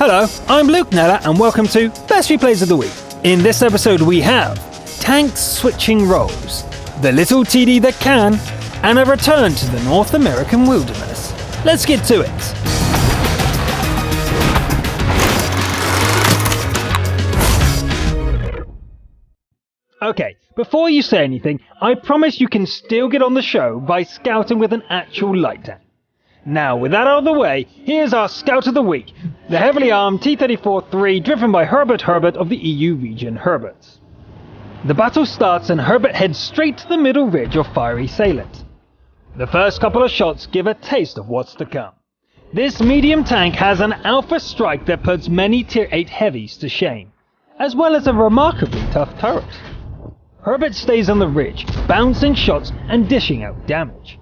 Hello, I'm Luke Nella and welcome to Best Replays of the Week. In this episode we have tanks switching roles, the little TD that can, and a return to the North American wilderness. Let's get to it. Okay, before you say anything, I promise you can still get on the show by scouting with an actual light tank. Now, with that out of the way, here's our Scout of the Week, the heavily armed T-34-3 driven by Herbert of the EU region Herberts. The battle starts and Herbert heads straight to the middle ridge of fiery Salient. The first couple of shots give a taste of what's to come. This medium tank has an alpha strike that puts many Tier 8 heavies to shame, as well as a remarkably tough turret. Herbert stays on the ridge, bouncing shots and dishing out damage.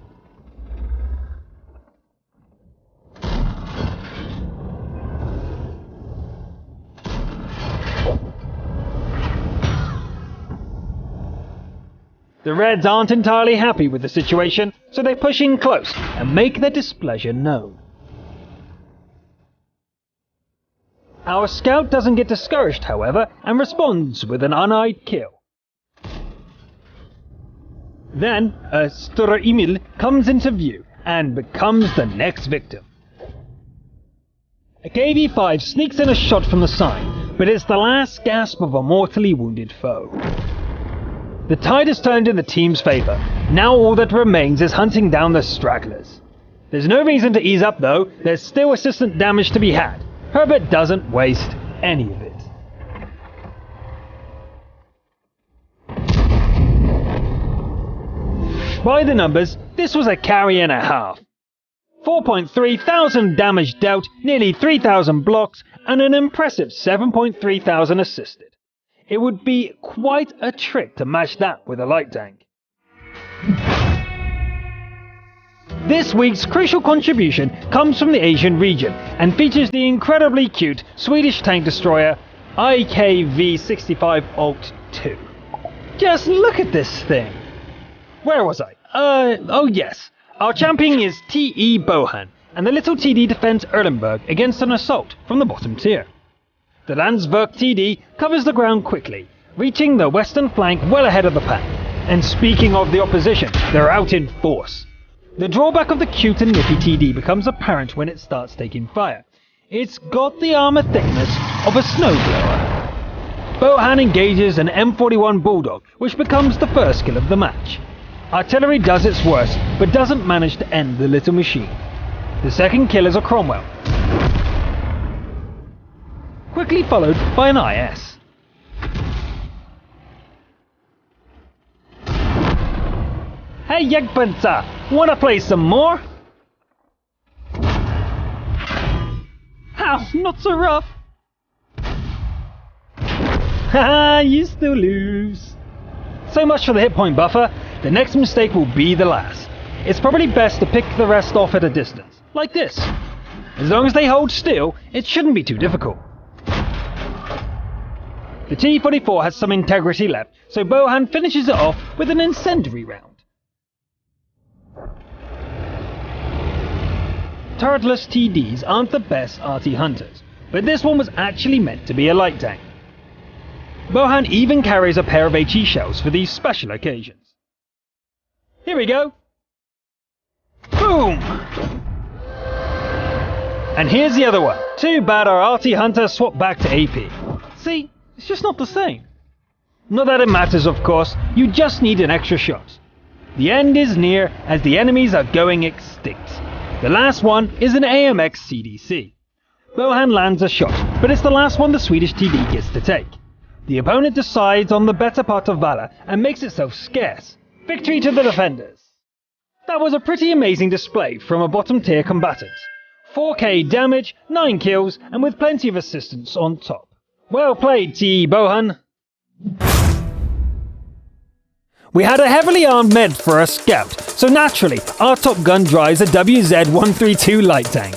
The Reds aren't entirely happy with the situation, so they push in close and make their displeasure known. Our scout doesn't get discouraged, however, and responds with an uneyed kill. Then, a Sturemil comes into view and becomes the next victim. A KV-5 sneaks in a shot from the side, but it's the last gasp of a mortally wounded foe. The tide has turned in the team's favour. Now all that remains is hunting down the stragglers. There's no reason to ease up though, there's still assistant damage to be had. Herbert doesn't waste any of it. By the numbers, this was a carry and a half. 4.3 thousand damage dealt, nearly 3,000 blocks, and an impressive 7.3 thousand assisted. It would be quite a trick to match that with a light tank. This week's crucial contribution comes from the Asian region and features the incredibly cute Swedish tank destroyer IKV-65 Alt 2. Just look at this thing! Where was I? Oh yes. Our champion is T.E. Bohan, and the little TD defends Erlenberg against an assault from the bottom tier. The Landsverk TD covers the ground quickly, reaching the western flank well ahead of the pack. And speaking of the opposition, they're out in force. The drawback of the cute and nippy TD becomes apparent when it starts taking fire. It's got the armor thickness of a snowblower. Bohan engages an M41 Bulldog, which becomes the first kill of the match. Artillery does its worst, but doesn't manage to end the little machine. The second kill is a Cromwell, quickly followed by an IS. Hey Jagdpanzer, wanna play some more? Ow, not so rough. Haha, you still lose. So much for the hit point buffer, the next mistake will be the last. It's probably best to pick the rest off at a distance, like this. As long as they hold still, it shouldn't be too difficult. The T-44 has some integrity left, so Bohan finishes it off with an incendiary round. Turretless TDs aren't the best arty hunters, but this one was actually meant to be a light tank. Bohan even carries a pair of HE shells for these special occasions. Here we go! Boom! And here's the other one. Too bad our arty hunter swapped back to AP. See? It's just not the same. Not that it matters, of course, you just need an extra shot. The end is near as the enemies are going extinct. The last one is an AMX CDC. Bohan lands a shot, but it's the last one the Swedish TD gets to take. The opponent decides on the better part of valor and makes itself scarce. Victory to the defenders. That was a pretty amazing display from a bottom tier combatant. 4k damage, 9 kills, and with plenty of assistance on top. Well played, T.E. Bohan. We had a heavily armed med for a scout, so naturally, our top gun drives a WZ-132 light tank.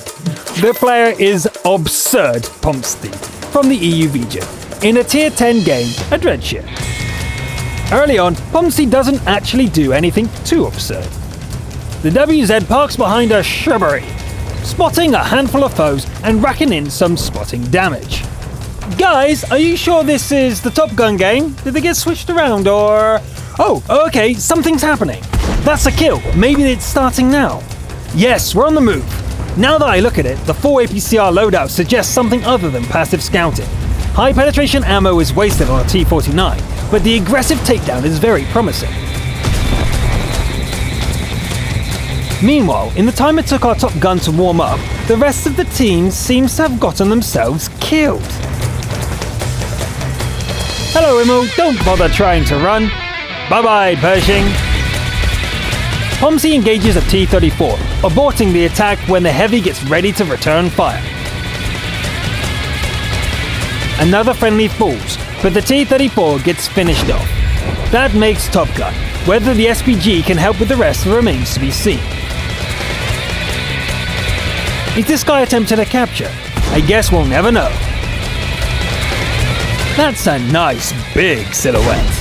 The player is Absurd Pomsty from the EU region, in a tier 10 game, a Dreadship. Early on, Pomsty doesn't actually do anything too absurd. The WZ parks behind a shrubbery, spotting a handful of foes and racking in some spotting damage. Guys, are you sure this is the Top Gun game? Did they get switched around or... Oh, okay, something's happening. That's a kill. Maybe it's starting now. Yes, we're on the move. Now that I look at it, the 4 APCR loadout suggests something other than passive scouting. High penetration ammo is wasted on a T-49, but the aggressive takedown is very promising. Meanwhile, in the time it took our Top Gun to warm up, the rest of the team seems to have gotten themselves killed. Hello Immo, don't bother trying to run. Bye-bye, Pershing. Pomsey engages a T-34, aborting the attack when the Heavy gets ready to return fire. Another friendly falls, but the T-34 gets finished off. That makes Top Gun. Whether the SPG can help with the rest remains to be seen. Is this guy attempting a capture? I guess we'll never know. That's a nice big silhouette.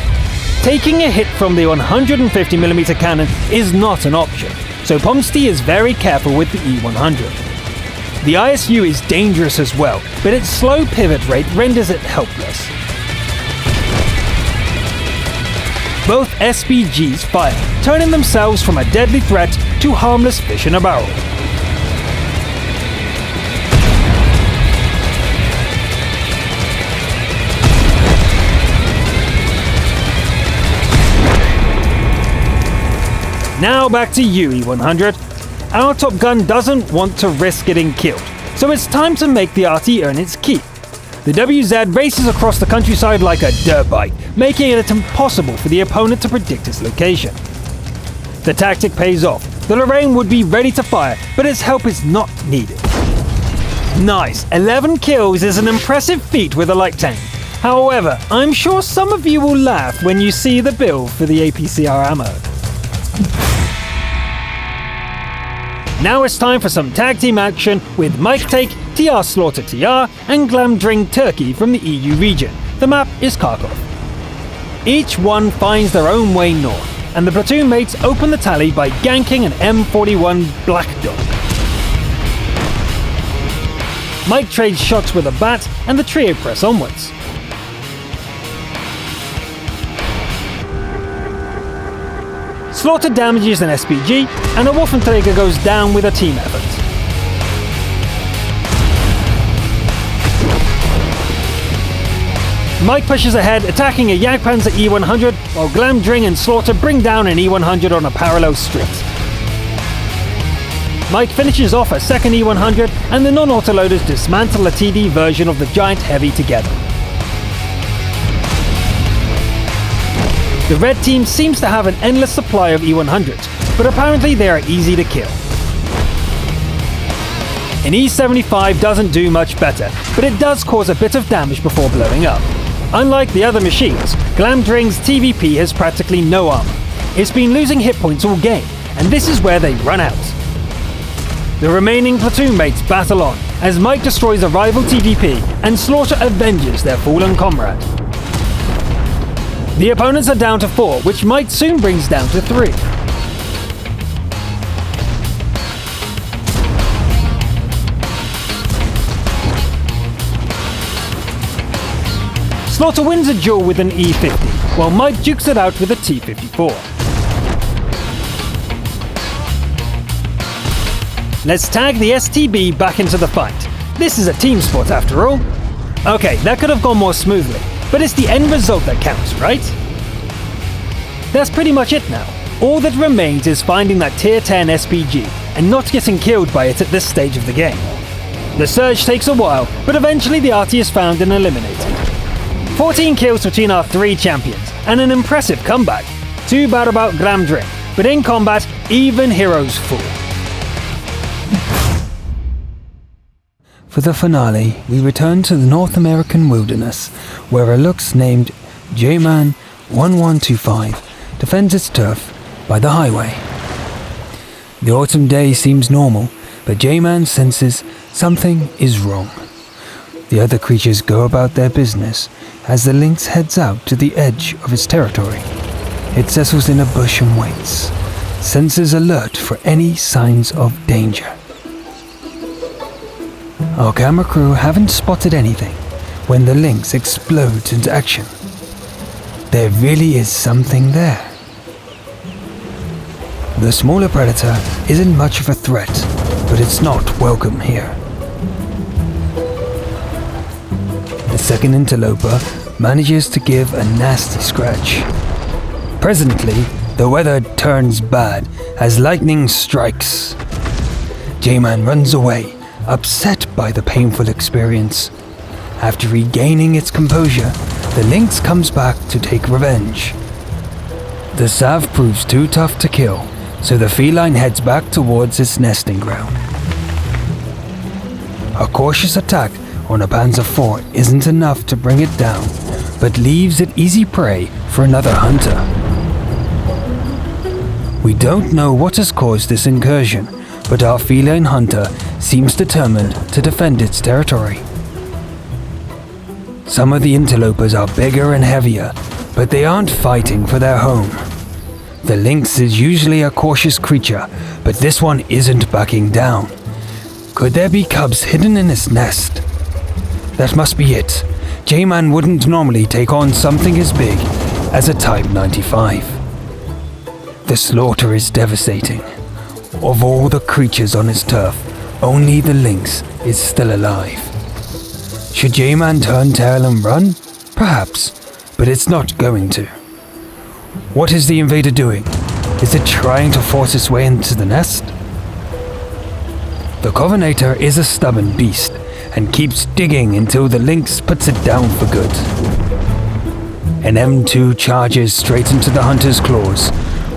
Taking a hit from the 150mm cannon is not an option, so Pomsey is very careful with the E100. The ISU is dangerous as well, but its slow pivot rate renders it helpless. Both SPGs fire, turning themselves from a deadly threat to harmless fish in a barrel. Now back to you, E100. Our Top Gun doesn't want to risk getting killed, so it's time to make the RT earn its keep. The WZ races across the countryside like a dirt bike, making it impossible for the opponent to predict its location. The tactic pays off. The Lorraine would be ready to fire, but its help is not needed. Nice, 11 kills is an impressive feat with a light tank. However, I'm sure some of you will laugh when you see the bill for the APCR ammo. Now it's time for some tag team action with Mike Take, TR Slaughter TR, and Glamdring Turkey from the EU region. The map is Kharkov. Each one finds their own way north, and the platoon mates open the tally by ganking an M41 Black Dog. Mike trades shots with a bat, and the trio press onwards. Slaughter damages an SPG, and a Waffenträger goes down with a team effort. Mike pushes ahead, attacking a Jagdpanzer E100, while Glamdring and Slaughter bring down an E100 on a parallel street. Mike finishes off a second E100, and the non-autoloaders dismantle a TD version of the giant Heavy together. The red team seems to have an endless supply of E100s, but apparently they are easy to kill. An E75 doesn't do much better, but it does cause a bit of damage before blowing up. Unlike the other machines, Glamdring's TVP has practically no armor. It's been losing hit points all game, and this is where they run out. The remaining platoon mates battle on, as Mike destroys a rival TVP and Slaughter avenges their fallen comrade. The opponents are down to 4, which Mike soon brings down to 3. Slaughter wins a duel with an E50, while Mike dukes it out with a T54. Let's tag the STB back into the fight. This is a team sport after all. Okay, that could have gone more smoothly, but it's the end result that counts, right? That's pretty much it now. All that remains is finding that tier 10 SPG and not getting killed by it at this stage of the game. The surge takes a while, but eventually the RT is found and eliminated. 14 kills between our 3 champions, and an impressive comeback. Too bad about Glamdring, but in combat, even heroes fall. For the finale, we return to the North American wilderness, where a Lux named J-Man 1125 defends its turf by the highway. The autumn day seems normal, but J-Man senses something is wrong. The other creatures go about their business as the lynx heads out to the edge of its territory. It settles in a bush and waits, senses alert for any signs of danger. Our camera crew haven't spotted anything when the lynx explodes into action. There really is something there. The smaller predator isn't much of a threat, but it's not welcome here. The second interloper manages to give a nasty scratch. Presently, the weather turns bad as lightning strikes. J-Man runs away, upset by the painful experience. After regaining its composure, the lynx comes back to take revenge. The sav proves too tough to kill, so the feline heads back towards its nesting ground. A cautious attack on a Panzer IV isn't enough to bring it down, but leaves it easy prey for another hunter. We don't know what has caused this incursion, but our feline hunter seems determined to defend its territory. Some of the interlopers are bigger and heavier, but they aren't fighting for their home. The lynx is usually a cautious creature, but this one isn't backing down. Could there be cubs hidden in its nest? That must be it. J-Man wouldn't normally take on something as big as a Type 95. The slaughter is devastating. Of all the creatures on its turf, only the lynx is still alive. Should J-Man turn tail and run? Perhaps, but it's not going to. What is the invader doing? Is it trying to force its way into the nest? The Covenator is a stubborn beast and keeps digging until the lynx puts it down for good. An M2 charges straight into the hunter's claws,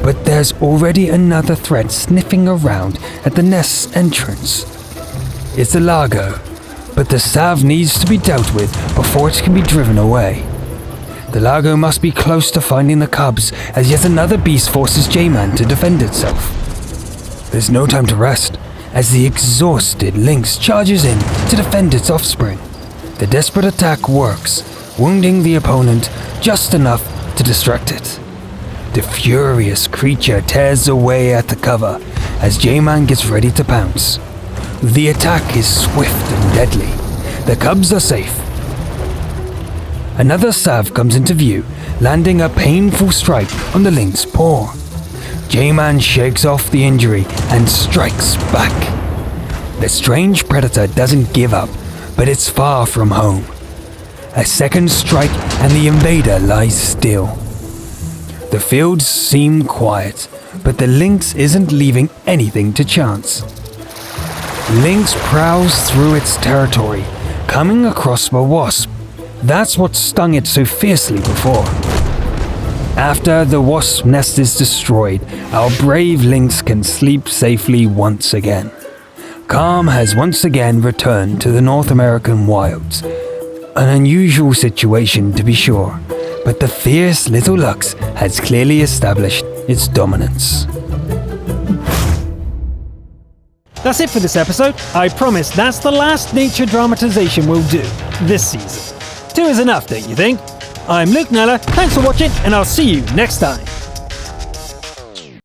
but there's already another threat sniffing around at the nest's entrance. It's a Largo, but the Sav needs to be dealt with before it can be driven away. The Largo must be close to finding the cubs as yet another beast forces J-Man to defend itself. There's no time to rest as the exhausted lynx charges in to defend its offspring. The desperate attack works, wounding the opponent just enough to distract it. The furious creature tears away at the cover as J-Man gets ready to pounce. The attack is swift and deadly. The cubs are safe. Another Sav comes into view, landing a painful strike on the lynx's paw. J-Man shakes off the injury and strikes back. The strange predator doesn't give up, but it's far from home. A second strike and the invader lies still. The fields seem quiet, but the lynx isn't leaving anything to chance. Lynx prowls through its territory, coming across a wasp. That's what stung it so fiercely before. After the wasp nest is destroyed, our brave lynx can sleep safely once again. Calm has once again returned to the North American wilds. An unusual situation to be sure, but the fierce little lux has clearly established its dominance. That's it for this episode. I promise that's the last nature dramatization we'll do this season. 2 is enough, don't you think? I'm Luke Nella, thanks for watching, and I'll see you next time.